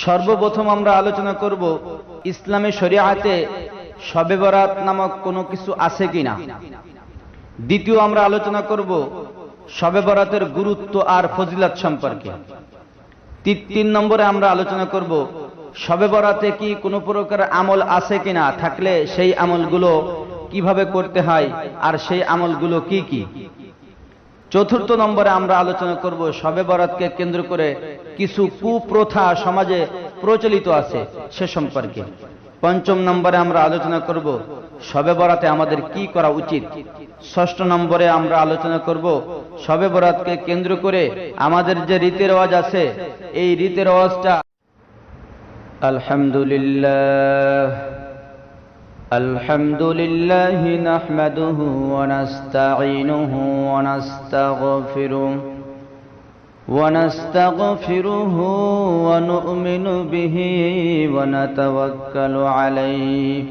সর্বপ্রথম আমরা আলোচনা করব ইসলামী শরিয়াতে শবে বরাত নামক কোনো কিছু আছে কিনা। দ্বিতীয় আমরা আলোচনা করব শবে বরাতের গুরুত্ব আর ফজিলত সম্পর্কে। তিন নম্বরে আমরা আলোচনা করব শবে বরাতে কি কোনো প্রকার আমল আছে কিনা, থাকলে সেই আমলগুলো কিভাবে করতে হয় আর সেই আমলগুলো কি কি। চতুর্থ নম্বরে আমরা আলোচনা করব শবে বরাতকে কেন্দ্র করে কিছু কুপ্রথা সমাজে প্রচলিত আছে সে সম্পর্কে। পঞ্চম নম্বরে আমরা আলোচনা করব শবে বরাতে আমাদের কি করা উচিত। ষষ্ঠ নম্বরে আমরা আলোচনা করব শবে বরাতকে কেন্দ্র করে আমাদের যে রীতি রেওয়াজ আছে এই রীতি রেওয়াজটা। আলহামদুলিল্লাহ الحمد لله نحمده ونستعينه ونستغفره ونؤمن به ونتوكل عليه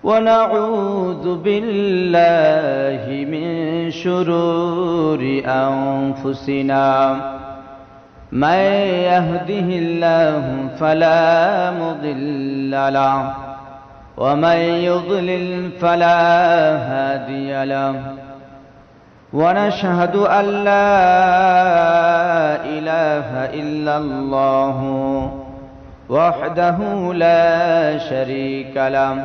ونعوذ بالله من شرور أنفسنا من يهده الله فلا مضل له ومن يضلل فلا هادي له ونشهد أن لا إله إلا الله وحده لا شريك له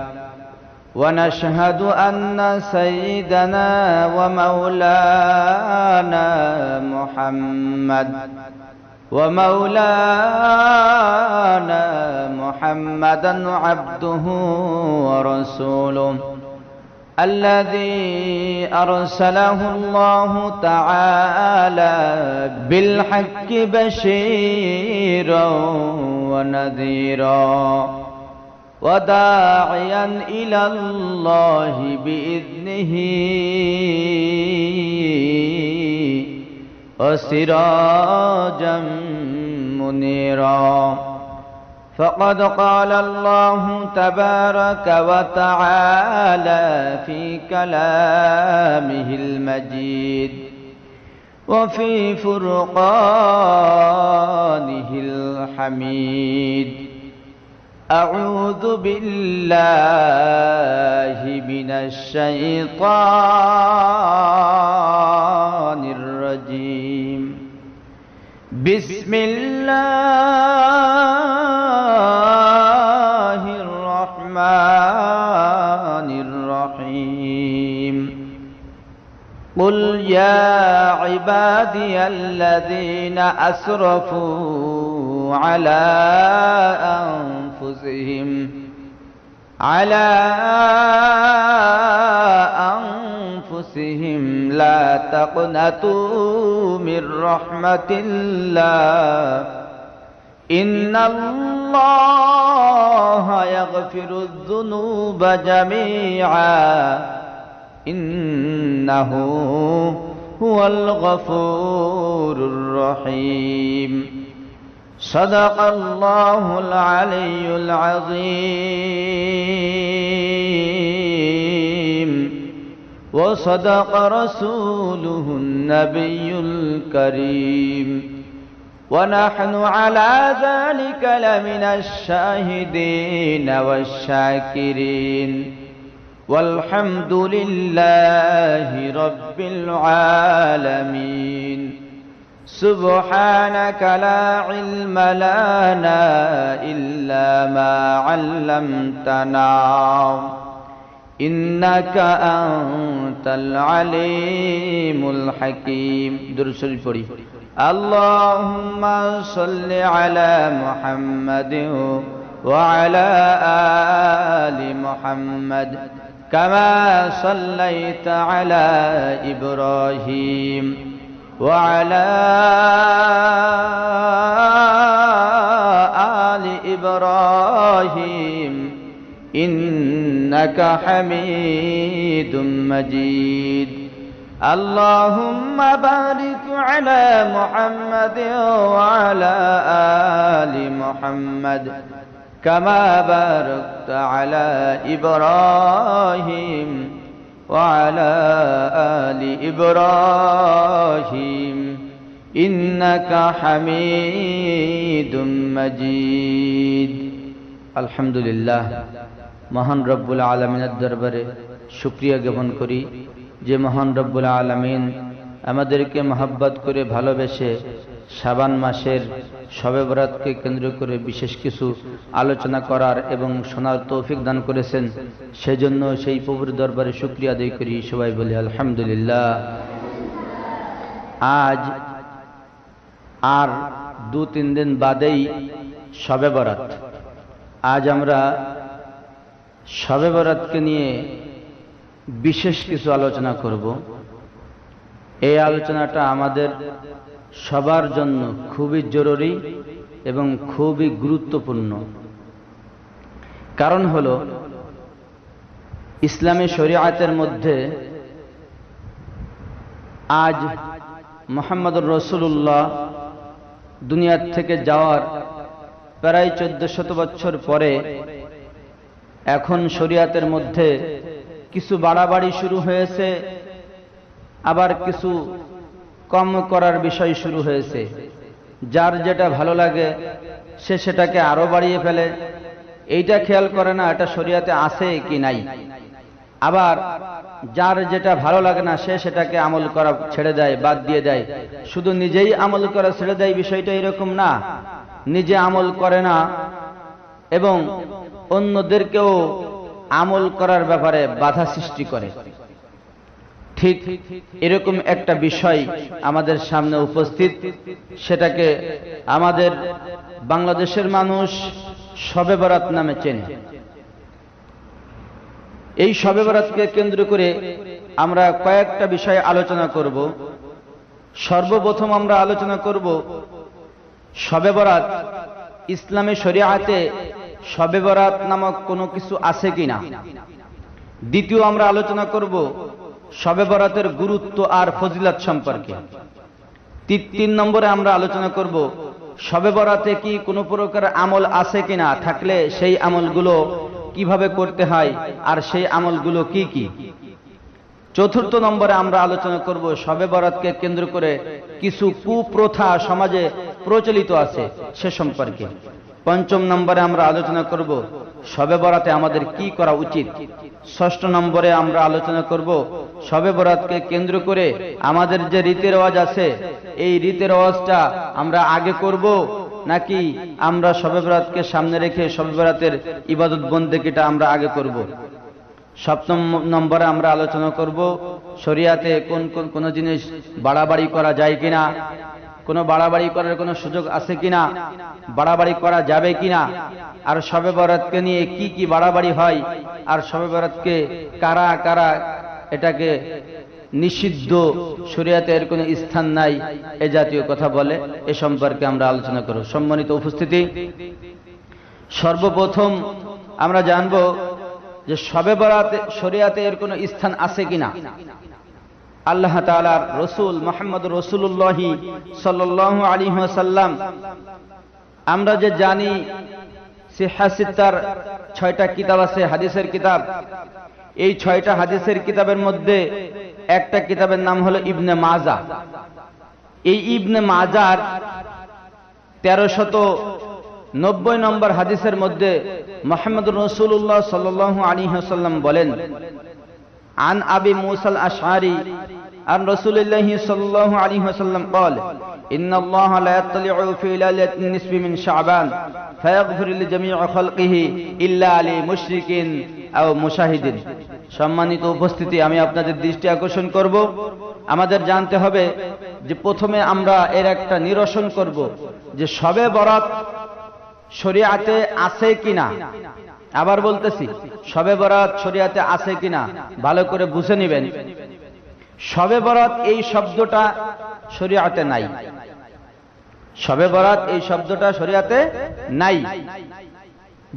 ونشهد أن سيدنا ومولانا محمدا عبده ورسوله الذي أرسله الله تعالى بالحق بشيرا ونذيرا وداعيا إلى الله بإذنه وسراجا منيرا فقد قال الله تبارك وتعالى في كلامه المجيد وفي فرقانه الحميد أعوذ بالله من الشيطان الرجيم بسم الله الرحمن الرحيم قل يا عبادي الذين أسرفوا على أنفسهم لا تقنطوا من رحمة الله إن الله يغفر الذنوب جميعا إنه هو الغفور الرحيم صدق الله العلي العظيم وصدق رسوله النبي الكريم ونحن على ذلك لمن الشاهدين والشاكرين والحمد لله رب العالمين سبحانك لا علم لنا إلا ما علمتنا إنك أنت العليم الحكيم درس الفري اللهم صل على محمد وعلى آل محمد كما صليت على إبراهيم وعلى آل إبراهيم إنك حميد مجيد اللهم بارك على محمد وعلى آل محمد كما باركت على إبراهيم وعلى آل إبراهيم ইন্নাকা হামিদুম মাজিদ। আলহামদুলিল্লাহ, মহান রব্বুল আলামিনের দরবারে শুকরিয়া জ্ঞাপন করি যে মহান রব্বুল আলামিন আমাদেরকে মহব্বত করে ভালোবেসে শাবান মাসের শবে বরাতকে কেন্দ্র করে বিশেষ কিছু আলোচনা করার এবং শোনার তৌফিক দান করেছেন। সেজন্য সেই প্রভুর দরবারে শুকরিয়া আদায় করি। সবাই বলি আলহামদুলিল্লাহ। আজ আর 2-3 দিন বাদেই শবে বরাত। আজ আমরা শবে বরাতকে নিয়ে বিশেষ কিছু আলোচনা করব। এই আলোচনাটা আমাদের সবার জন্য খুবই জরুরি এবং খুবই গুরুত্বপূর্ণ। কারণ হলো, ইসলামী শরীয়তের মধ্যে আজ মুহাম্মদুর রাসূলুল্লাহ দুনিয়ার থেকে যাওয়ার প্রায় 1400 বছর পরে এখন শরীয়তের মধ্যে কিছু বাড়াবাড়ি শুরু হয়েছে, আবার কিছু কম করার বিষয় শুরু হয়েছে। যার যেটা ভালো লাগে সে সেটাকে আরো বাড়িয়ে ফেলে, এইটা খেয়াল করে না এটা শরীয়তে আছে কি নাই। আবার যার যেটা ভালো লাগে না সে সেটাকে আমল করা ছেড়ে দেয়, বাদ দিয়ে দেয়। শুধু নিজেই আমল করা ছেড়ে দেয় বিষয়টা এরকম না, নিজে আমল করে না এবং অন্যদেরকেও আমল করার ব্যাপারে বাধা সৃষ্টি করে। ঠিক এরকম একটা বিষয় আমাদের সামনে উপস্থিত, সেটাকে আমাদের বাংলাদেশের মানুষ শবে বরাত নামে চেনে। এই শবে বরাতকে কেন্দ্র করে আমরা কয়েকটা বিষয় আলোচনা করব। সর্বপ্রথম আমরা আলোচনা করব শবে বরাত ইসলামী শরীয়তে শবে বরাত নামক কোনো কিছু আছে কিনা। দ্বিতীয় আমরা আলোচনা করব শবে বরাতের গুরুত্ব আর ফজিলত সম্পর্কে। 3 নম্বরে আমরা আলোচনা করব শবে বরাতে কি কোনো প্রকার আমল আছে কিনা, থাকলে সেই আমলগুলো কিভাবে করতে হয় আর সেই আমলগুলো কি কি। 4 নম্বরে আমরা আলোচনা করব শবে বরাতকে কেন্দ্র করে কিছু কুপ্রথা সমাজে প্রচলিত আছে সে সম্পর্কে। 5 নম্বরে আমরা আলোচনা করব শবে বরাতে আমাদের কি করা উচিত। 6 নম্বরে আমরা আলোচনা করব শবে বরাতকে কেন্দ্র করে আমাদের যে রীতি রেওয়াজ আছে, এই রীতি রেওয়াজটা আমরা আগে করব নাকি আমরা শবে বরাতকে সামনে রেখে শবে বরাতের ইবাদত বন্দেগীটা আমরা আগে করব। 7 নম্বরে আমরা আলোচনা করব শরীয়তে কোন জিনিস বাড়াবাড়ি করা যায় কিনা, কোনো বাড়াবাড়ি করার কোনো সুযোগ আছে কিনা, বাড়াবাড়ি করা যাবে কিনা, আর শবে বরাতকে নিয়ে কি কি বাড়াবাড়ি হয়, আর শবে বরাতকে কারা কারা এটাকে নিষিদ্ধ, শরীয়তে এর কোনো স্থান নাই, এ জাতীয় কথা বলে। এ সম্পর্কে আমরা আলোচনা করব। সম্মানিত উপস্থিতি, সর্বপ্রথম আমরা জানব যে শবে বরাতে শরীয়তে এর কোনো স্থান আছে কিনা। আল্লাহ তাআলার রাসূল মুহাম্মদুর রাসূলুল্লাহ সাল্লাল্লাহু আলাইহি ওয়াসাল্লাম, আমরা যে জানি সিহহ সিত্তার 6টা কিতাব আছে, হাদিসের কিতাব। এই 6টা হাদিসের কিতাবের মধ্যে একটা কিতাবের নাম হলো ইবনে মাজাহ। এই ইবনে মাজার 1390 নম্বর হাদিসের মধ্যে মুহাম্মদুর রাসূলুল্লাহ সাল্লাল্লাহু আলাইহি ওয়াসাল্লাম বলেন, عن أبي موسى الأشعري عن رسول الله صلى الله عليه وسلم قال إن الله لا يطلع في ليلة النصف من شعبان فيغفر لجميع خلقه إلا لمشرك أو مشاهد। সম্মানিত উপস্থিতি, আমি আপনাদের দৃষ্টি আকর্ষণ করব, আমাদের জানতে হবে যে প্রথমে আমরা এর একটা নিরসন করব যে শবে বরাত শরীয়তে আছে কিনা। আবার বলতেছি, শবে বরাত শরীয়তে আছে কিনা ভালো করে বুঝে নেবেন। শবে বরাত এই শব্দটা শরীয়তে নাই। শবে বরাত এই শব্দটা শরীয়তে নাই।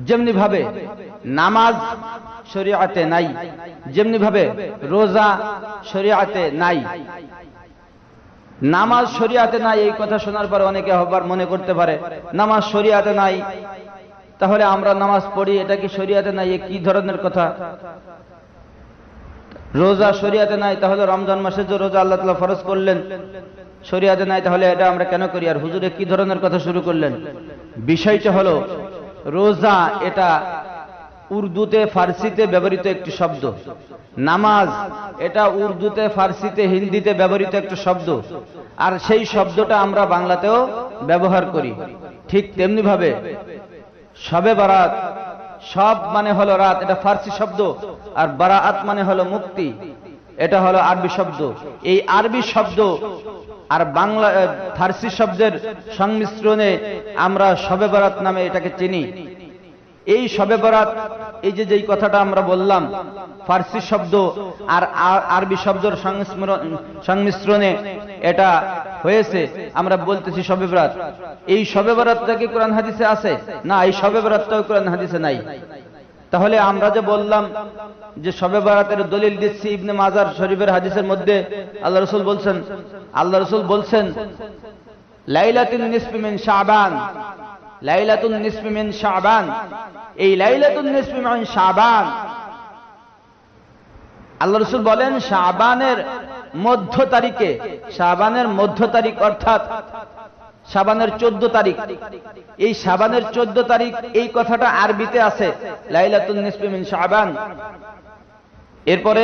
যেমনি ভাবে নামাজ শরীয়তে নাই, যেমনি ভাবে রোজা শরীয়তে নাই। নামাজ শরীয়তে নাই, এই কথা শোনার পর অনেকে আবার মনে করতে পারে নামাজ শরীয়তে নাই, তাহলে আমরা নামাজ পড়ি, এটা কি শরীয়তে নাই? এ কি ধরনের কথা? রোজা শরিয়াতে নাই, তাহলে রমজান মাসে যে রোজা আল্লাহ তাআলা ফরজ করলেন শরিয়াতে নাই, তাহলে এটা আমরা কেন করি? আর হুজুরে কি ধরনের কথা শুরু করলেন? বিষয়টা হলো রোজা এটা উর্দুতে ফার্সিতে ব্যবহৃত একটি শব্দ, নামাজ এটা উর্দুতে ফার্সিতে হিন্দিতে ব্যবহৃত একটি শব্দ, আর সেই শব্দটা আমরা বাংলাতেও ব্যবহার করি। ঠিক তেমনি ভাবে শবে বারাত, সব মানে হলো রাত, এটা ফার্সি শব্দ, আর বারাআত মানে হলো মুক্তি, এটা হলো আরবি শব্দ। এই আরবি শব্দ আর বাংলা ফার্সি শব্দের সংমিশ্রণে আমরা শবে বরাত নামে এটাকে চিনি। এই শবে বরাত, এই যে কথাটা আমরা বললাম, ফার্সি শব্দ আর আরবি শব্দের সংমিশ্রণে এটা হয়েছে, আমরা বলতেছি শবে বরাত। এই শবে বরাতটা কি কোরআন হাদিসে আছে? না, এই শবে বরাতটাও কোরআন হাদিসে নাই। তাহলে আমরা যে বললাম যে শবে বরাতের দলিল দিচ্ছি, ইবনে মাজাহ শরীফের হাদিসের মধ্যে আল্লাহ রাসূল বলছেন লাইলাতুন নিসফি মিন শাবান, লাইলাতুন নিসফি মিন শাবান, এই লাইলাতুন নিসফি মিন শাবান, আল্লাহ রাসূল বলেন শাবানের মধ্য তারিখে, শাবানের মধ্য তারিখ অর্থাৎ শাবানের 14 তারিখ, এই শাবানের 14 তারিখ, এই কথাটা আরবিতে আছে লাইলাতুন নিসফি মিন শাবান। এরপরে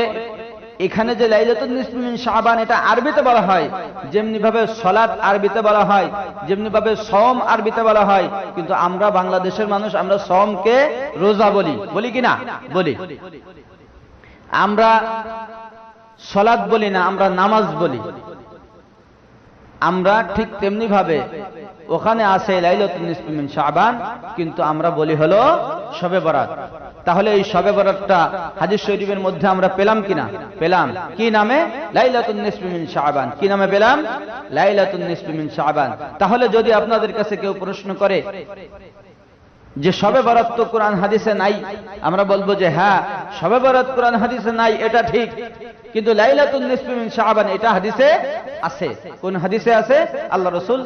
এখানে যে লাইলাতুন নিসফি মিন শাবান এটা আরবিতে বলা হয়, যেমনি ভাবে সালাত আরবিতে বলা হয়, যেমনি ভাবে সওম আরবিতে বলা হয়, কিন্তু আমরা বাংলাদেশের মানুষ আমরা সওমকে রোজা বলি কিনা? বলি। আমরা সালাত বলি না, আমরা নামাজ বলি। আমরা ঠিক তেমনি ভাবে ওখানে আছে লাইলাতুন নিসফি মিন শাবান, কিন্তু আমরা বলি হলো শবে বরাত। তাহলে এই শবে বরাতটা হাদিস শরীফের মধ্যে আমরা পেলাম কিনা? পেলাম। কি নামে? লাইলাতুন নিসফি মিন শাবান। কি নামে পেলাম? লাইলাতুন নিসফি মিন শাবান। তাহলে যদি আপনাদের কাছে কেউ প্রশ্ন করে যে শবে বরাত তো কোরআন হাদিসে নাই, আমরা বলবো যে হ্যাঁ, শবে বরাত কোরআন হাদিসে নাই এটা ঠিক, কিন্তু লাইলাতুন নিসফি মিন শাবান এটা হাদিসে আছে। কোন হাদিসে আছে? আল্লাহ রাসূল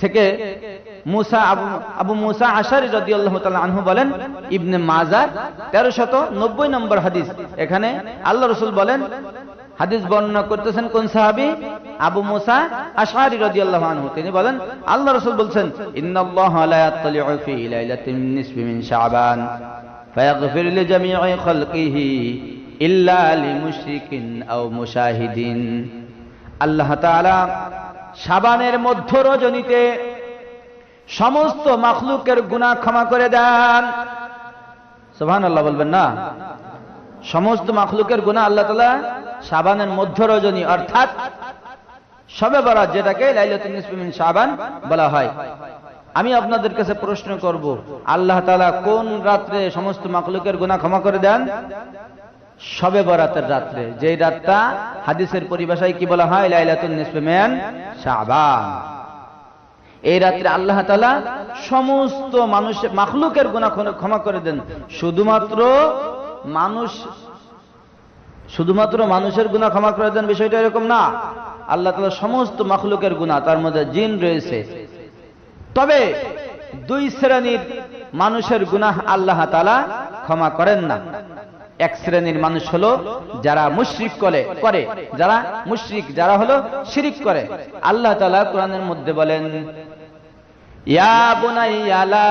থেকে আবু মুসা আশআরী রাদিয়াল্লাহু তাআলা আনহু বলেন, ইবনে মাজাহ 1390 নম্বর হাদিস, এখানে আল্লাহ রাসূল বলেন, হাদিস বর্ণনা করতেছেন কোন সাহাবী? আবু মুসা আশআরী রাদিয়াল্লাহু আনহু। তিনি বলেন আল্লাহ রাসূল বলছেন, ইন্নাল্লাহা লা ইয়াত্তালিউ ফি লাইলাতিন নিসফি মিন শাবান ফায়াগফির লিজামিই খালকিহি ইল্লা লিমুশরিকিন আও মুশাহিদিন। আল্লাহ তাআলা শাবানের মধ্য রজনীতে সমস্ত মাখলুকের গুনাহ ক্ষমা করে দেন। সুবহানাল্লাহ বলবেন না? সমস্ত মাখলুকের গুনাহ আল্লাহ তাআলা শাবানের মধ্য রজনী অর্থাৎ শবে বরাত, যেটাকে লাইলাতুন নিসফি মিন শাবান বলা হয়। আমি আপনাদের কাছে প্রশ্ন করব, আল্লাহ তাআলা কোন রাত্রে সমস্ত মাখলুকের গুনাহ ক্ষমা করে দেন? শবে বরাতের রাত্রে, যেই রাতটা হাদিসের পরিভাষায় কি বলা হয়? লাইলাতুন নিসফি মিন শাবান। এই রাত্রে আল্লাহ তাআলা সমস্ত মানুষের মাখলুকের গুনাহ ক্ষমা করে দেন। শুধুমাত্র মানুষের গুনাহ ক্ষমা করে দেন বিষয়টা এরকম না, আল্লাহ তাআলা সমস্ত মাখলুকের গুনাহ, তার মধ্যে জিন রয়েছে। তবে দুই শ্রেণীর মানুষের গুনাহ আল্লাহ তাআলা ক্ষমা করেন না। এক শ্রেণীর মানুষ হলো যারা মুশরিক করে, যারা মুশরিক, যারা হলো শিরিক করে। আল্লাহ তাআলা কোরআনের মধ্যে বলেন, ইয়া বুনাইয়া লা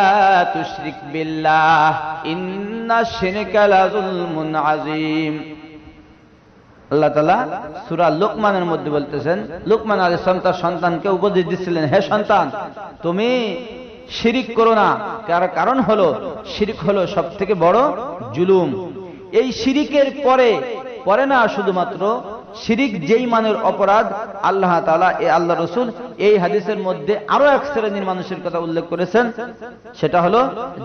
তুশরিক বিল্লাহ ইন্নাশ শিরকা লাযুলমুন আযীম। আল্লাহ তাআলা সূরা লুকমানের মধ্যে বলতেছেন, লুকমান আলাইহিস সালাম তার সন্তানকে উপদেশ দিচ্ছিলেন, হে সন্তান, তুমি শিরিক করো না, কারণ হলো শিরিক হলো সবথেকে বড় জুলুম। এই শিরিকের পরে না, শুধুমাত্র শিরিক যেই মানের অপরাধ, আল্লাহ তাআলা আল্লাহ রাসূল এই হাদিসের মধ্যে আরো এক শ্রেণীর মানুষের কথা উল্লেখ করেছেন, সেটা হলো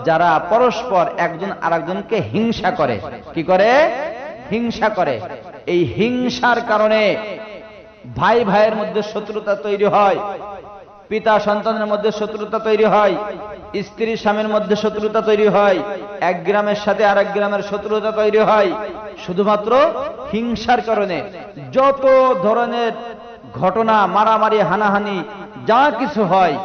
যারা পরস্পর একজন আরেকজনকে হিংসা করে। কি করে? হিংসা করে। এই হিংসার কারণে ভাই ভাইয়ের মধ্যে শত্রুতা তৈরি হয়, পিতা সন্তানের মধ্যে শত্রুতা তৈরি হয়, স্ত্রী স্বামীর মধ্যে শত্রুতা তৈরি হয়, এক গ্রামের সাথে আরেক গ্রামের শত্রুতা তৈরি হয়, শুধুমাত্র হিংসার কারণে। যত ধরনের ঘটনা, মারামারি, হানাহানি যা কিছু হয়,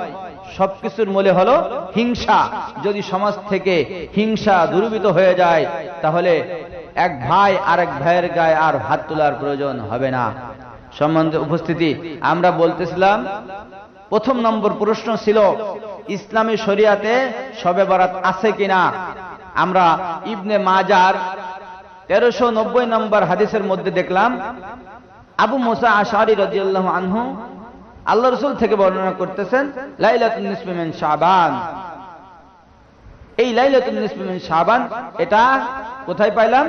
সবকিছুর মূলে হলো হিংসা। যদি সমাজ থেকে হিংসা দূরীভূত হয়ে যায়, তাহলে এক ভাই আরেক ভাইয়ের গায়ে আর হাত তোলার প্রয়োজন হবে না। সম্মানিত উপস্থিতি, আমরা বলতেছিলাম প্রথম নম্বর প্রশ্ন ছিল ইসলামী শরিয়াতে শবে বরাত আছে কিনা। আমরা ইবনে মাজার 1390 নম্বর হাদিসের মধ্যে দেখলাম আবু মুসা আশআরী রাদিয়াল্লাহু আনহু আল্লাহ রাসূল থেকে বর্ণনা করতেছেন লাইলাতুন নিসফি মিন শাবান। এই লাইলাতুন নিসফি মিন শাবান এটা কোথায় পাইলাম?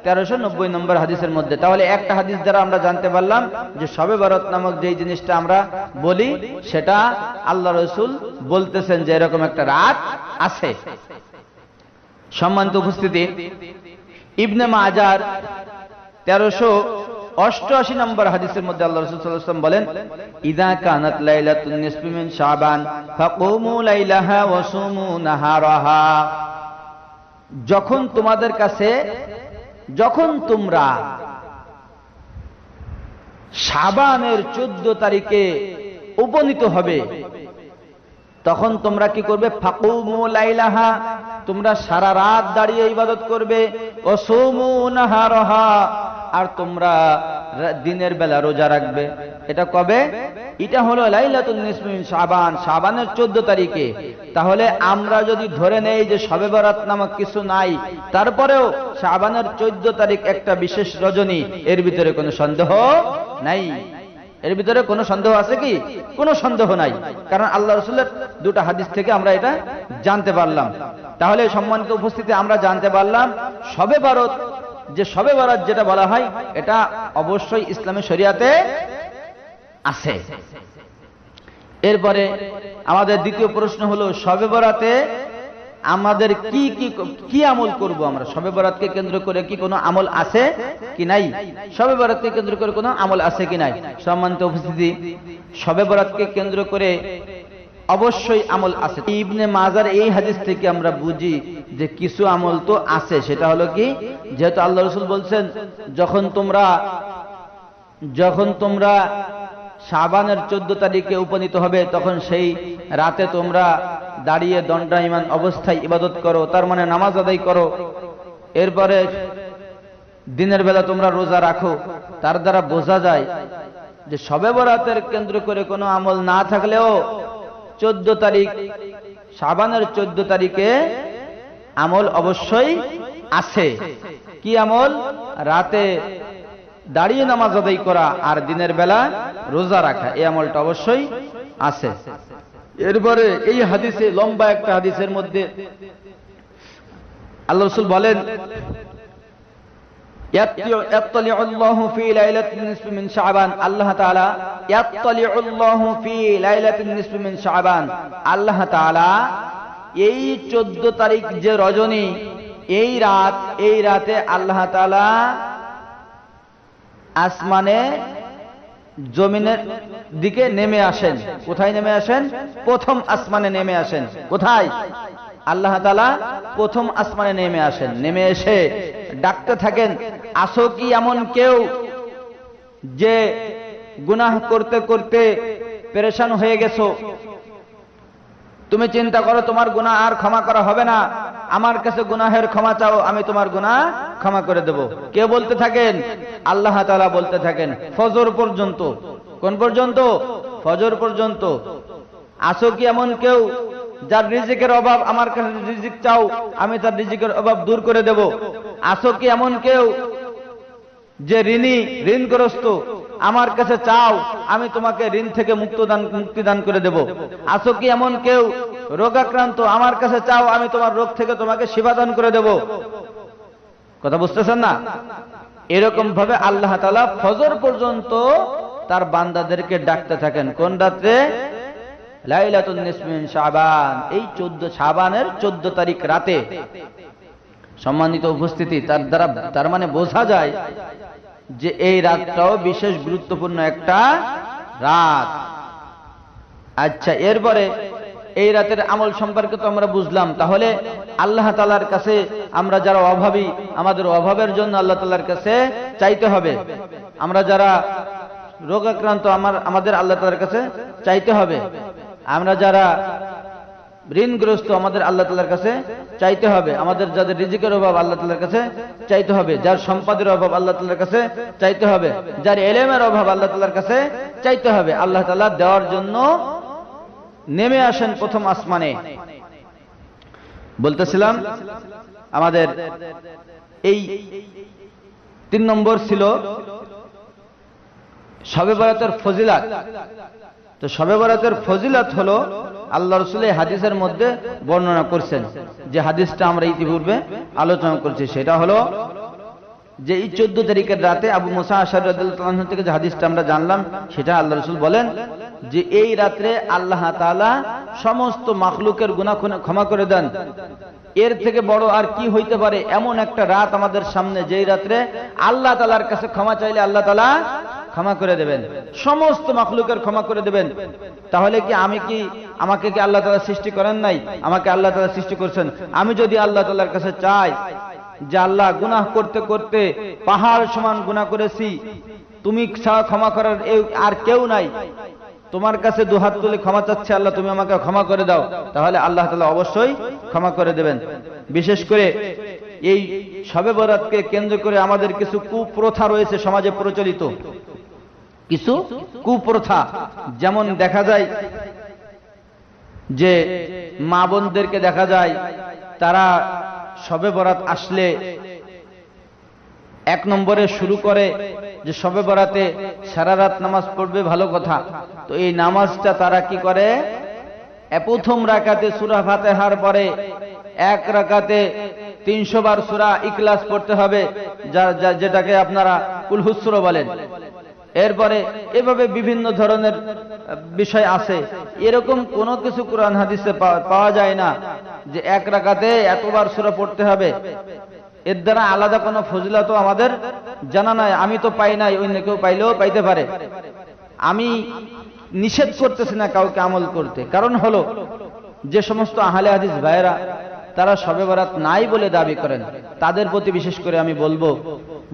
1390 নম্বর হাদিসের মধ্যে। তাহলে একটা হাদিস দ্বারা আমরা জানতে পারলাম যে শবে বরাত নামক যে জিনিসটা আমরা বলি সেটা আল্লাহ রাসূল বলতেছেন যে এরকম একটা রাত আছে। সম্মানিত উপস্থিতি, ইবনে মাজার 1388 নম্বর হাদিসের মধ্যে আল্লাহ রাসূল সাল্লাল্লাহু আলাইহি ওয়াসাল্লাম বলেন ইযা কানাত লাইলাতুন নিসফি মিন শাবান ফাকুমু লাইলাহা ওয়া সুমু নাহারাহা। যখন তোমরা শাবানের 14 তারিখে উপনীত হবে তখন তোমরা কি করবে? ফাকুমু লাইলাহা, তোমরা সারা রাত দাঁড়িয়ে ইবাদত করবে। ও সুমু নাহারাহা, আর তোমরা দিনের বেলা রোজা রাখবে। এটা কবে? এটা হলো লাইলাতুন নিসফি মিন শাবান, শাবানের 14 তারিখে। তাহলে আমরা যদি ধরে নেই যে শবে বরাত নামক কিছু নাই, তারপরেও শাবানের 14 তারিখ একটা বিশেষ রজনী, এর ভিতরে কোনো সন্দেহ নাই। এর ভিতরে কোনো সন্দেহ আছে কি? কোনো সন্দেহ নাই, কারণ আল্লাহ রাসূলের দুটো হাদিস থেকে আমরা এটা জানতে পারলাম। তাহলে সম্মানিত উপস্থিতি, আমরা জানতে পারলাম শবে বরাত যেটা বলা হয় এটা অবশ্যই ইসলামী শরিয়াতে আছে। এরপরে আমাদের দ্বিতীয় প্রশ্ন হলো শবে বরাতে আমাদের কি আমল করব? আমরা শবে বরাতকে কেন্দ্র করে কি কোনো আমল আছে কি নাই? শবে বরাতকে কেন্দ্র করে কোনো আমল আছে কি নাই? সম্মানিত উপস্থিতি, শবে বরাতকে কেন্দ্র করে অবশ্যই আমল আছে। ইবনে মাজার এই হাদিস থেকে আমরা বুঝি যে কিছু আমল তো আছে। সেটা হলো কি, যেহেতু আল্লাহ রাসূল বলছেন যখন তোমরা শাবানের 14 তারিখে উপনীত হবে তখন সেই রাতে তোমরা দাঁড়িয়ে দণ্ডায়মান অবস্থায় ইবাদত করো, তার মানে নামাজ আদায় করো। এরপরে দিনের বেলা তোমরা রোজা রাখো। তার দ্বারা বোঝা যায় যে শবে বরাতের কেন্দ্র করে কোনো আমল না থাকলেও 14 তারিখ শাবানের 14 তারিখে আমল অবশ্যই আছে। কি আমল? রাতে দাঁড়িয়ে নামাজ আদায় করা আর দিনের বেলা রোজা রাখা, এই আমলটা অবশ্যই আছে। এরপরে এই হাদিসে, লম্বা একটা হাদিসের মধ্যে আল্লাহ রাসূল বলেন ইয়াত্তালিউল্লাহু ফি লাইলাতিন নিসফি মিন শাবান, আল্লাহ তাআলা ইয়াত্তালিউল্লাহু ফি লাইলাতিন নিসফি মিন শাবান, আল্লাহ তাআলা এই 14 তারিখ যে রজনী, এই রাতে আল্লাহ তাআলা আসমানে জমিনের দিকে নেমে আসেন। কোথায় নেমে আসেন? প্রথম আসমানে নেমে আসেন। কোথায়? আল্লাহ তাআলা প্রথম আসমানে নেমে আসেন। নেমে এসে ডাকতে থাকেন, আসো কি এমন কেউ যে গুনাহ করতে করতে পেরেশান হয়ে গেছো, তুমি চিন্তা করো তোমার গুনাহ আর ক্ষমা করা হবে না, আমার কাছে গুনাহের ক্ষমা চাও, আমি তোমার গুনাহ ক্ষমা করে দেব। কে বলতে থাকেন? আল্লাহ তাআলা বলতে থাকেন ফজর পর্যন্ত। কোন পর্যন্ত? ফজর পর্যন্ত। আসো কি এমন কেউ যার রিজিকের অভাব, আমার কাছে রিজিক চাও, আমি তার রিজিকের অভাব দূর করে দেব। আসো কি এমন কেউ যে ঋণগ্রস্ত, আমার কাছে চাও, আমি তোমাকে ঋণ থেকে মুক্তি দান করে দেব। আসো কি এমন কেউ রোগাক্রান্ত, আমার কাছে চাও, আমি তোমার রোগ থেকে তোমাকে শিফা দান করে দেব। কথা বুঝতেছেন না? এরকম ভাবে আল্লাহ তাআলা ফজর পর্যন্ত তার বান্দাদেরকে ডাকতে থাকেন। কোন রাত্রে? লাইলাতুন নিসফি মিন শাবান, এই 14 শাবানের 14 তারিখ রাতে। সম্মানিত উপস্থিতি, তার মানে বোঝা যায় যে এই রাতটাও বিশেষ গুরুত্বপূর্ণ একটা রাত। আচ্ছা, এরপরে এই রাতের আমল সম্পর্কে তো আমরা বুঝলাম। তাহলে আল্লাহ তাআলার কাছে আমরা যারা অভাবী, আমাদের অভাবের জন্য আল্লাহ তাআলার কাছে চাইতে হবে। আমরা যারা রোগাক্রান্ত, আমাদের আল্লাহ তাআলার কাছে চাইতে হবে। আমরা যারা ঋণগ্রস্ত আমাদের আল্লাহ তাআলার কাছে চাইতে হবে। আমাদের যাদের রিজিকের অভাব আল্লাহ তাআলার কাছে চাইতে হবে, যার সম্পদের অভাব আল্লাহ তাআলার কাছে চাইতে হবে, যার ইলমের অভাব আল্লাহ তাআলার কাছে চাইতে হবে। আল্লাহ তাআলা দেওয়ার জন্য নেমে আসেন প্রথম আসমানে। বলতেছিলাম আমাদের এই 3 নম্বর ছিল শবে বরাতের ফজিলত। তো শবে বরাতের ফজিলত হলো আল্লাহ রাসূল এই হাদিসের মধ্যে বর্ণনা করছেন, যে হাদিসটা আমরা ইতিপূর্বে আলোচনা করেছি। সেটা হলো যে এই 14 তারিখের রাতে আবু মুসা আশআরী রাদিয়াল্লাহু আনহু থেকে যে হাদিসটা আমরা জানলাম, সেটা আল্লাহ রাসূল বলেন যে এই রাত্রে আল্লাহ তাআলা সমস্ত মাখলুকের গুনাহ ক্ষমা করে দেন। এর থেকে বড় আর কি হইতে পারে? এমন একটা রাত আমাদের সামনে, যেই রাত্রে আল্লাহ তাআলার কাছে ক্ষমা চাইলে আল্লাহ তাআলা ক্ষমা করে দেবেন, সমস্ত মাখলুকের ক্ষমা করে দেবেন। তাহলে কি আমাকে কি আল্লাহ তাআলা সৃষ্টি করেন নাই? আমাকে আল্লাহ তাআলা সৃষ্টি করেছেন। আমি যদি আল্লাহ তাআলার কাছে চাই যে আল্লাহ গুনাহ করতে করতে পাহাড় সমান গুনাহ করেছি, তুমি ছাড়া ক্ষমা করার আর কেউ নাই, তোমার কাছে দুহাত তুলে ক্ষমা চাচ্ছে, আল্লাহ তুমি আমাকে ক্ষমা করে দাও, তাহলে আল্লাহ তাআলা অবশ্যই ক্ষমা করে দেবেন। বিশেষ করে এই শবে বরাতকে কেন্দ্র করে আমাদের কিছু কুপ্রথা রয়েছে সমাজে প্রচলিত, কিছু কুপ্রথা। যেমন দেখা যায় যে মা বোনদেরকে দেখা যায় তারা শবে বরাত আসলে 1 নম্বরে শুরু করে যে শবে বরাতে সারা রাত নামাজ পড়বে, ভালো কথা। তো এই নামাজটা তারা কি করে, প্রথম রাকাতে সূরা ফাতিহার পরে 1 রাকাতে 300 বার সূরা ইখলাস পড়তে হবে, যেটাকে আপনারা কুল হুস সূরা বলেন। এরপরে এভাবে বিভিন্ন ধরনের বিষয় আছে। এরকম কোনো কিছু কোরআন হাদিসে পাওয়া যায় না যে 1 রাকাতে এতবার সূরা পড়তে হবে। এর দ্বারা আলাদা কোনো ফজিলত আমাদের জানা নাই, আমি তো পাই নাই, অন্য কেউ পাইলেও পাইতে পারে। আমি নিষেধ করতেছি না কাউকে আমল করতে, কারণ হলো যে সমস্ত আহলে হাদিস ভাইয়েরা তারা শবে বরাত নাই বলে দাবি করেন, তাদের প্রতি বিশেষ করে আমি বলবো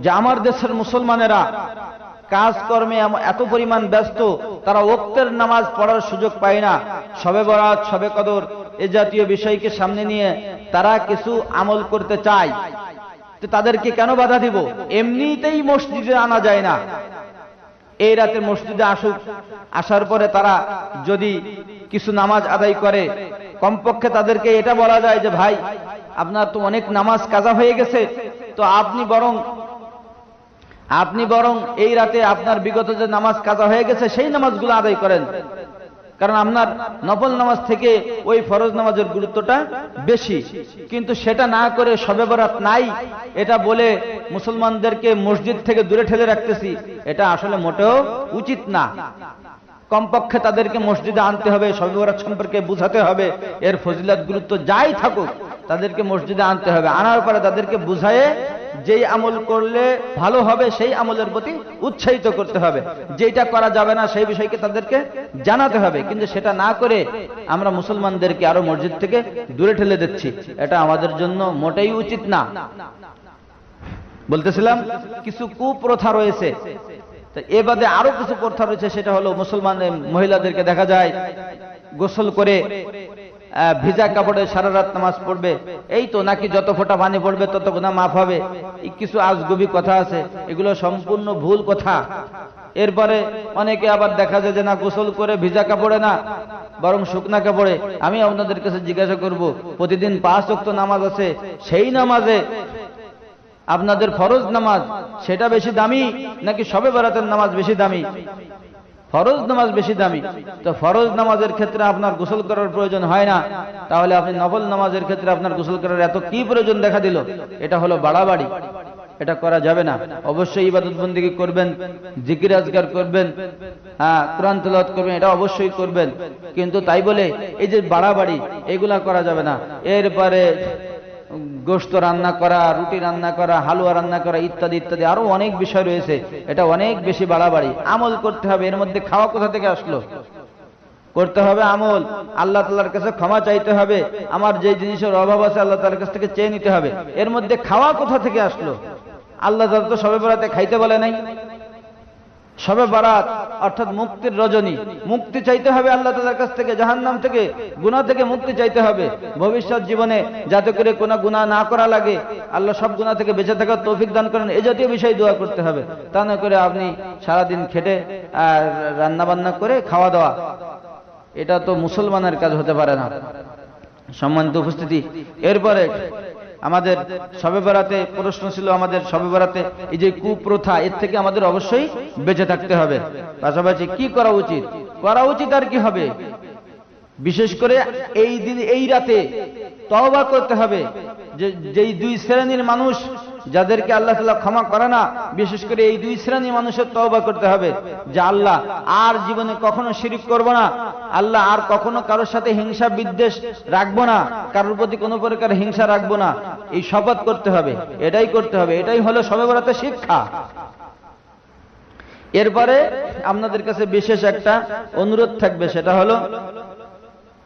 যে আমার দেশের মুসলমানেরা কাজকর্মে এত পরিমাণ ব্যস্ত, তারা ওয়াক্তের নামাজ পড়ার সুযোগ পায় না। শবে বরাত, শবে কদর এ জাতীয় বিষয়কে সামনে নিয়ে তারা কিছু আমল করতে চায়, তো তাদেরকে কেন বাধা দিব? এমনিতেই মসজিদে আনা যায় না, এই রাতে মসজিদে আসুক, আসার পরে তারা যদি কিছু নামাজ আদায় করে, কমপক্ষে তাদেরকে এটা বলা যায় যে ভাই আপনার তো অনেক নামাজ কাজা হয়ে গেছে, তো আপনি বরং এই রাতে আপনার বিগত যে নামাজ কাজা হয়ে গেছে সেই নামাজগুলো আদায় করেন, কারণ আপনার নফল নামাজ থেকে ওই ফরজ নামাজের গুরুত্বটা বেশি। কিন্তু সেটা না করে শবে বরাত নাই এটা বলে মুসলমানদেরকে মসজিদ থেকে দূরে ঠেলে রাখতেছি, এটা আসলে মোটেও উচিত না। কমপক্ষে তাদেরকে মসজিদে আনতে হবে, শবে বরাত সম্পর্কে বুঝাতে হবে, এর ফজিলত গুরুত্ব যাই থাকুক তাদেরকে মসজিদে আনতে হবে। আনার পরে তাদেরকে বুঝায়ে যেই আমল করলে ভালো হবে সেই আমলের প্রতি উৎসাহিত করতে হবে, যেটা করা যাবে না সেই বিষয়কে তাদেরকে জানাতে হবে। কিন্তু সেটা না করে আমরা মুসলমানদেরকে আরো মসজিদ থেকে দূরে ঠেলে দিচ্ছি, এটা আমাদের জন্য মোটেই উচিত না। বলতেছিলাম কিছু কুপ্রথা রয়েছে, তো এ বাদে আরো কিছু প্রথা রয়েছে। সেটা হলো মুসলমান মহিলাদেরকে দেখা যায় গোসল করে ভিজা কাপড়ে সারা রাত নামাজ পড়বে, এই তো নাকি যত ফোঁটা পানি পড়বে তত গুনাহ মাফ হবে। কিছু আজগুবি কথা আছে, এগুলো সম্পূর্ণ ভুল কথা। এরপরে অনেকে আবার দেখা যায় যে না, গোসল করে ভিজা কাপড়ে না বরং শুকনা কাপড়ে। আমি আপনাদের কাছে জিজ্ঞাসা করব, প্রতিদিন 5 ওয়াক্ত নামাজ আছে, সেই নামাজে আপনাদের ফরজ নামাজ সেটা বেশি দামি নাকি শবে বরাতের নামাজ বেশি দামি? ফরজ নামাজ বেশি দামি। তো ফরজ নামাজের ক্ষেত্রে আপনার গোসল করার প্রয়োজন হয় না, তাহলে আপনি নফল নামাজের ক্ষেত্রে আপনার গোসল করার এত কি প্রয়োজন দেখা দিল? এটা হলো বাড়াবাড়ি, এটা করা যাবে না। অবশ্যই ইবাদত বন্দেগী করবেন, জিকির আজকার করবেন, কোরআন তেলাওয়াত করবেন, এটা অবশ্যই করবেন, কিন্তু তাই বলে এই যে বাড়াবাড়ি এগুলা করা যাবে না। এরপরে গোশত রান্না করা, রুটি রান্না করা, হালুয়া রান্না করা ইত্যাদি ইত্যাদি আরো অনেক বিষয় রয়েছে, এটা অনেক বেশি বাড়াবাড়ি। আমল করতে হবে, এর মধ্যে খাওয়া কোথা থেকে আসলো? করতে হবে আমল, আল্লাহ তাআলার কাছে ক্ষমা চাইতে হবে, আমার যে জিনিসের অভাব আছে আল্লাহ তাআলার কাছ থেকে চেয়ে নিতে হবে। এর মধ্যে খাওয়া কোথা থেকে আসলো? আল্লাহ তাআলা তো শবে বরাতে খাইতে বলে নাই। শবে বরাত অর্থাৎ মুক্তির রজনী। মুক্তি চাইতে হবে আল্লাহ তাআলার কাছ থেকে, জাহান্নাম থেকে, গুনাহ থেকে মুক্তি চাইতে হবে ভবিষ্যৎ জীবনে, যাতে করে কোনো গুনাহ না করা লাগে, আল্লাহ সব গুনাহ থেকে বেঁচে থাকার তৌফিক দান করেন, এই জাতীয় বিষয়ে দোয়া করতে হবে। তা না করে আপনি সারাদিন খেটে আর রান্না বান্না করে খাওয়া দাওয়া, এটা তো মুসলমানের কাজ হতে পারে না। সম্মানিত উপস্থিতি, এরপরে আমাদের শবে বরাতে প্রশ্ন ছিল, আমাদের শবে বরাতে এই যে কুপ্রথা, এর থেকে আমাদের অবশ্যই বেঁচে থাকতে হবে। পাশাপাশি কি করা উচিত? করা উচিত আর কি হবে, বিশেষ করে এই দিন এই রাতে তওবা করতে হবে। যেই দুই শ্রেণীর মানুষ যাদেরকে আল্লাহ তাআলা ক্ষমা করে না, বিশেষ করে এই দুই শ্রেণীর মানুষের তওবা করতে হবে যে আল্লাহ আর জীবনে কখনো শিরক করব না, আল্লাহ আর কখনো কারোর সাথে হিংসা বিদ্বেষ রাখবো না, কারোর প্রতি কোনো প্রকার হিংসা রাখবো না, এই শপথ করতে হবে। এটাই করতে হবে, এটাই হলো শবে বরাতের শিক্ষা। এরপরে আপনাদের কাছে বিশেষ একটা অনুরোধ থাকবে, সেটা হলো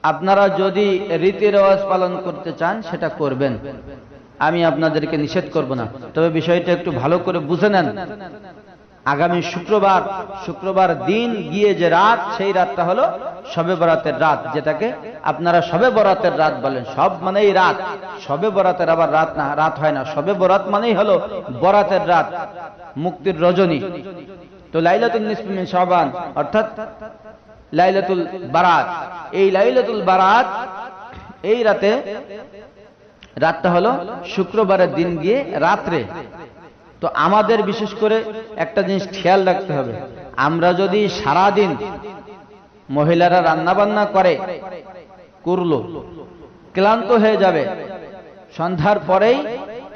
আপনারা যদি রীতি রেওয়াজ পালন করতে চান সেটা করবেন, আমি আপনাদেরকে নিষেধ করব না, তবে বিষয়টা একটু ভালো করে বুঝে নেন। আগামী শুক্রবার দিন গিয়ে যে রাত, সেই রাতটা হলো শবে বরাতের রাত, যেটাকে আপনারা শবে বরাতের রাত বলেন। সব মানেই রাত, শবে বরাতের আবার রাত না, রাত হয় না। শবে বরাত মানেই হলো বরাতের রাত, মুক্তির রজনী। তো লাইলাতুল নিসফি মিন শাবান অর্থাৎ লাইলাতুল বারাত, এই লাইলাতুল বারাত এই রাতটা হলো শুক্রবারের দিন গিয়ে রাত্রে। তো আমাদের বিশেষ করে একটা জিনিস খেয়াল রাখতে হবে, আমরা যদি সারাদিন মহিলারা রান্না বান্না করলো, ক্লান্ত হয়ে যাবে, সন্ধ্যার পরেই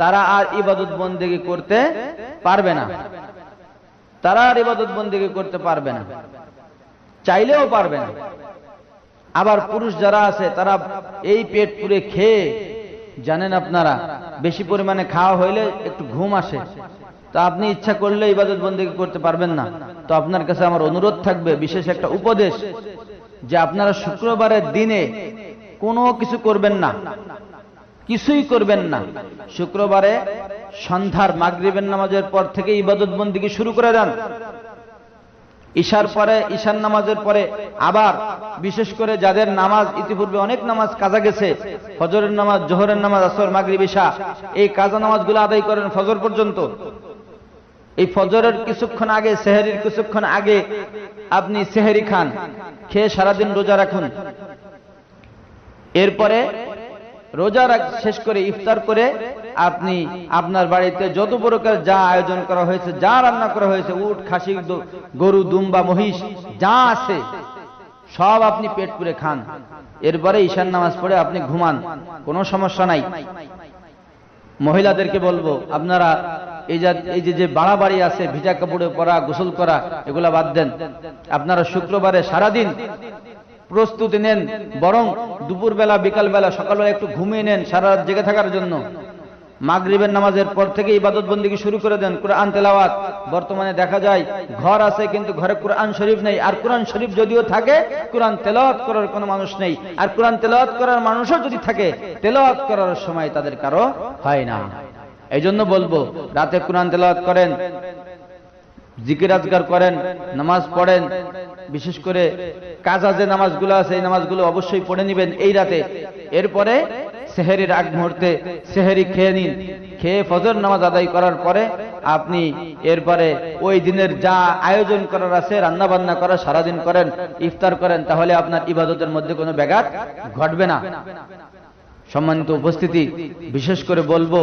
তারা আর ইবাদত বন্দেগী করতে পারবে না, তারা আর ইবাদত বন্দেগী করতে পারবে না, চাইলেও পারবে না। আবার পুরুষ যারা আছে তারা এই পেট পুরে খেয়ে, জানেন আপনারা বেশি পরিমাণে খাওয়া হইলে একটু ঘুম আসে, তো আপনি ইচ্ছা করলে ইবাদত বন্দেগী করতে পারবেন না। তো আপনার কাছে আমার অনুরোধ থাকবে, বিশেষ একটা উপদেশ, যে আপনারা শুক্রবারের দিনে কোনো কিছু করবেন না, কিছুই করবেন না। শুক্রবারে সন্ধ্যার মাগরিবের নামাজের পর থেকে ইবাদত বন্দেগী শুরু করে দেন। ঈশার পরে, ঈশার নামাজের পরে আবার বিশেষ করে যাদের নামাজ ইতিপূর্বে অনেক নামাজ কাজা গেছে, ফজরের নামাজ, জোহরের নামাজ, আসর, মাগরিব, ঈশা, এই কাজা নামাজগুলো আদায় করেন ফজর পর্যন্ত। এই ফজরের কিছুক্ষণ আগে, সেহরির কিছুক্ষণ আগে আপনি সেহরি খান, খেয়ে সারাদিন রোজা রাখুন। এরপরে রোজা শেষ করে ইফতার করে আপনি আপনার বাড়িতে যত প্রকার যা আয়োজন করা হয়েছে, যা রান্না করা হয়েছে, উট, খাসি, গরু, দুম্বা, মহিষ যা আছে সব আপনি পেট পুরে খান। এরপরে ঈশার নামাজ পড়ে আপনি ঘুমান, কোনো সমস্যা নাই। মহিলাদেরকে বলবো, আপনারা এই যে বাড়াবাড়ি আছে, ভিজা কাপড়ে পরা, গোসল করা, এগুলা বাদ দেন। আপনারা শুক্রবারে সারাদিন প্রস্তুতি নেন, বরং দুপুরবেলা, বিকালবেলা, সকালবেলা একটু ঘুমিয়ে নেন সারা রাত জেগে থাকার জন্য। মাগরিবের নামাজের পর থেকে ইবাদত বন্দেগী শুরু করে দেন। কুরআন তেলাওয়াত, বর্তমানে দেখা যায় ঘর আছে কিন্তু ঘরে কুরআন শরীফ নেই, আর কুরআন শরীফ যদিও থাকে কুরআন তেলাওয়াত করার কোনো মানুষ নেই, আর কুরআন তেলাওয়াত করার মানুষও যদি থাকে, তেলাওয়াত করার সময় তাদের কারো হয় না। এই জন্য বলবো, রাতে কুরআন তেলাওয়াত করেন, জিকির আজকার করেন, নামাজ পড়েন। বিশেষ করে কাজা যে নামাজগুলো আছে, এই নামাজগুলো অবশ্যই পড়ে নেবেন এই রাতে। এরপরে সেহরির আগ মুহূর্তে সেহরি খেয়ে নিন, খেয়ে ফজর নামাজ আদায় করার পরে আপনি এরপরে ওই দিনের যা আয়োজন করার আছে, রান্না বান্না করা, সারাদিন করেন, ইফতার করেন, তাহলে আপনার ইবাদতের মধ্যে কোনো ব্যাঘাত ঘটবে না। সম্মানিত উপস্থিতি, বিশেষ করে বলবো,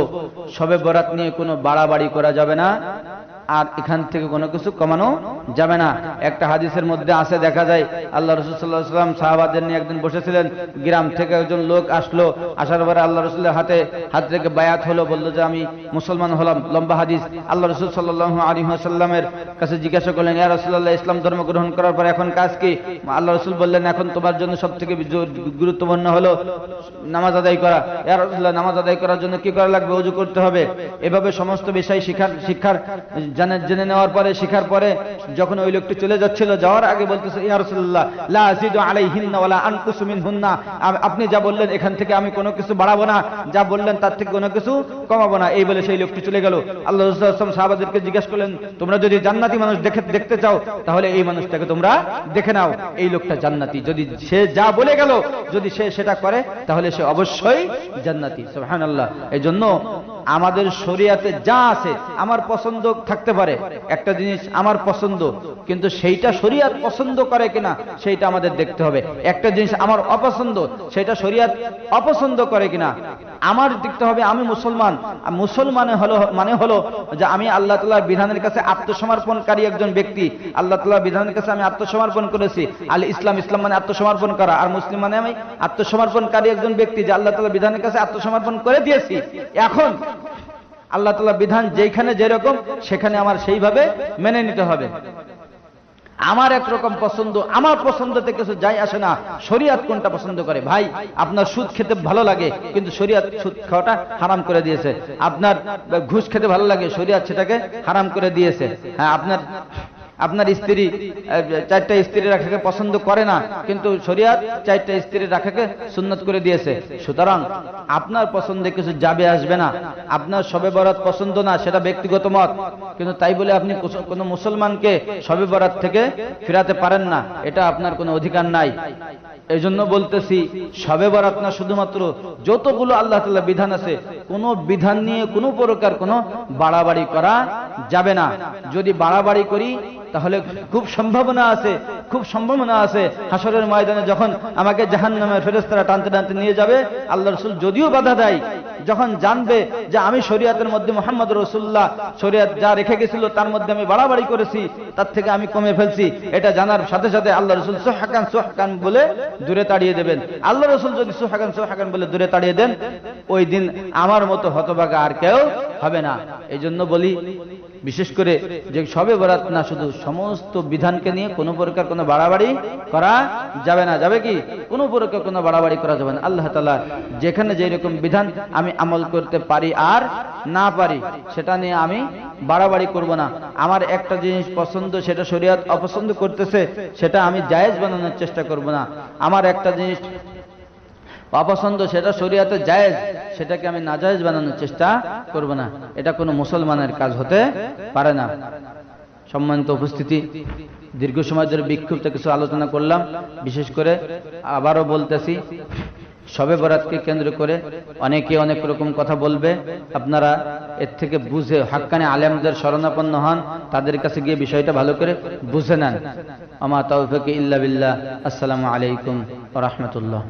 শবে বরাত নিয়ে কোনো বাড়াবাড়ি করা যাবে না, আর এখান থেকে কোনো কিছু কমানো যাবে না। একটা হাদিসের মধ্যে আছে, দেখা যায় আল্লাহ রাসূল সাল্লাল্লাহু আলাইহি ওয়াসাল্লাম সাহাবাদের নিয়ে একদিন বসেছিলেন, গ্রাম থেকে একজন লোক আসলো, আসার পরে আল্লাহ রাসূলের হাত থেকে বায়াত হলো, বলল যে আমি মুসলমান হলাম। লম্বা হাদিস। আল্লাহ রাসূল সাল্লাল্লাহু আলাইহি ওয়াসাল্লামের কাছে জিজ্ঞাসা করলেন, ইয়া রাসূলুল্লাহ, ইসলাম ধর্ম গ্রহণ করার পর এখন কাজ কি? আল্লাহ রাসূল বললেন, এখন তোমার জন্য সবথেকে গুরুত্বপূর্ণ হলো নামাজ আদায় করা। ইয়া রাসূলুল্লাহ, নামাজ আদায় করার জন্য কি করা লাগবে? ওযু করতে হবে। এভাবে সমস্ত বিষয় শিক্ষার জেনে নেওয়ার পরে, শিখার পরে যখন ওই লোকটি চলে যাচ্ছিল, যাওয়ার আগে বলতেছে, ইয়া রাসূলুল্লাহ লা আযিদু আলাইহিন্না ওয়ালা আনকুসু মিনহুন্না, আপনি যা বললেন এখান থেকে আমি কোনো কিছু বাড়াবো না, যা বললেন তার থেকে কোনো কিছু কমাবো না। এই বলে সেই লোকটি চলে গেল। আল্লাহ রাসূল সাল্লাল্লাহু আলাইহি ওয়াসাল্লাম সাহাবাদেরকে জিজ্ঞাসা করলেন, তোমরা যদি জান্নাতি মানুষ দেখতে চাও তাহলে এই মানুষটাকে তোমরা দেখে নাও, এই লোকটা জান্নাতি। যদি সে যা বলে গেল, যদি সে সেটা করে, তাহলে সে অবশ্যই জান্নাতি। সুবহানাল্লাহ। এই জন্য আমাদের শরীয়তে যা আছে, আমার পছন্দ থাকতে পারে, একটা জিনিস আমার পছন্দ, কিন্তু সেইটা শরীয়ত পছন্দ করে কিনা সেইটা আমাদের দেখতে হবে। একটা জিনিস আমার অপছন্দ, সেটা শরীয়ত অপছন্দ করে কিনা আমার দেখতে হবে। আমি মুসলমান, মানে হলো যে আমি আল্লাহ তাআলার বিধানের কাছে আত্মসমর্পণকারী একজন ব্যক্তি। আল্লাহ তাআলার বিধানের কাছে আমি আত্মসমর্পণ করেছি। আল ইসলাম, ইসলাম মানে আত্মসমর্পণ করা, আর মুসলিম মানে আমি আত্মসমর্পণকারী একজন ব্যক্তি, যে আল্লাহ তাআলার বিধানের কাছে আত্মসমর্পণ করে দিয়েছি। এখন আল্লাহ তাআলার বিধান যেখানে যেরকম, সেখানে আমার সেইভাবে মেনে নিতে হবে। আমার একরকম পছন্দ, আমার পছন্দতে কিছু যাই আসে না শরীয়ত কোনটা পছন্দ করে। ভাই, আপনার সুদ খেতে ভালো লাগে, কিন্তু শরীয়ত সুদ খাওয়াটা হারাম করে দিয়েছে। আপনার ঘুষ খেতে ভালো লাগে, শরীয়ত সেটাকে হারাম করে দিয়েছে। হ্যাঁ, আপনার স্ত্রী 4টা স্ত্রী রাখাকে পছন্দ করে না, কিন্তু শরীয়ত 4টা স্ত্রী রাখাকে সুন্নত করে দিয়েছে। সুতরাং আপনার পছন্দে কিছু যাবে আসবে না। আপনার শবে বরাত পছন্দ না, সেটা ব্যক্তিগত মত, কিন্তু তাই বলে আপনি কোনো মুসলমানকে শবে বরাত থেকে ফিরাতে পারেন না, এটা আপনার কোনো অধিকার নাই। এই জন্য বলতেছি, শবে বরাত না, শুধুমাত্র যতগুলো আল্লাহ তাআলা বিধান আছে, কোনো বিধান নিয়ে কোনো প্রকার কোনো বাড়াবাড়ি করা যাবে না। যদি বাড়াবাড়ি করি তাহলে খুব সম্ভাবনা আছে হাসরের ময়দানে যখন আমাকে জাহান্নামের ফেরেশতারা টানতে টানতে নিয়ে যাবে, আল্লাহ রাসূল যদিও বাধা দেয়, যখন জানবে যে আমি শরীয়তের মধ্যে মুহাম্মদ রাসূলুল্লাহ শরীয়ত যা রেখে গেছিল তার মধ্যে আমি বাড়াবাড়ি করেছি, তার থেকে আমি কমে ফেলছি, এটা জানার সাথে সাথে আল্লাহ রাসূল সুহাকান বলে দূরে তাড়িয়ে দেবেন। আল্লাহ রাসূল যদি সুহাকান বলে দূরে তাড়িয়ে দেন, ওই দিন আমার মতো হতভাগা আর কেউ হবে না। এই জন্য বলি, বিশেষ করে যে শবে বরাত না, শুধু সমস্ত বিধানকে নিয়ে কোনো প্রকার কোনো বাড়াবাড়ি করা যাবে না। যাবে কি? কোনো প্রকার কোনো বাড়াবাড়ি করা যাবে না। আল্লাহ তাআলা যেখানে যেই রকম বিধান আমি আমল করতে পারি আর না পারি, সেটা নিয়ে আমি বাড়াবাড়ি করব না। আমার একটা জিনিস পছন্দ, সেটা শরীয়ত অপছন্দ করতেছে, সেটা আমি জায়েজ বানানোর চেষ্টা করব না। আমার একটা জিনিস অপছন্দ, সেটা শরীয়তে জায়েজ, সেটাকে আমি নাজায়েজ বানানোর চেষ্টা করব না। এটা কোনো মুসলমানের কাজ হতে পারে না। সম্মানিত উপস্থিতি, দীর্ঘ সময় ধরে বিক্ষিপ্ত কিছু আলোচনা করলাম। বিশেষ করে আবারও বলতেছি, শবে বরাতকে কেন্দ্র করে অনেকে অনেক রকম কথা বলবে। আপনারা এর থেকে বুঝে হাক্কানি আলেমদের শরণাপন্ন হন, তাদের কাছে গিয়ে বিষয়টা ভালো করে বুঝে নেন। আমা তাওফীক ইল্লা বিল্লাহ। আসসালামু আলাইকুম ওয়া রাহমাতুল্লাহ।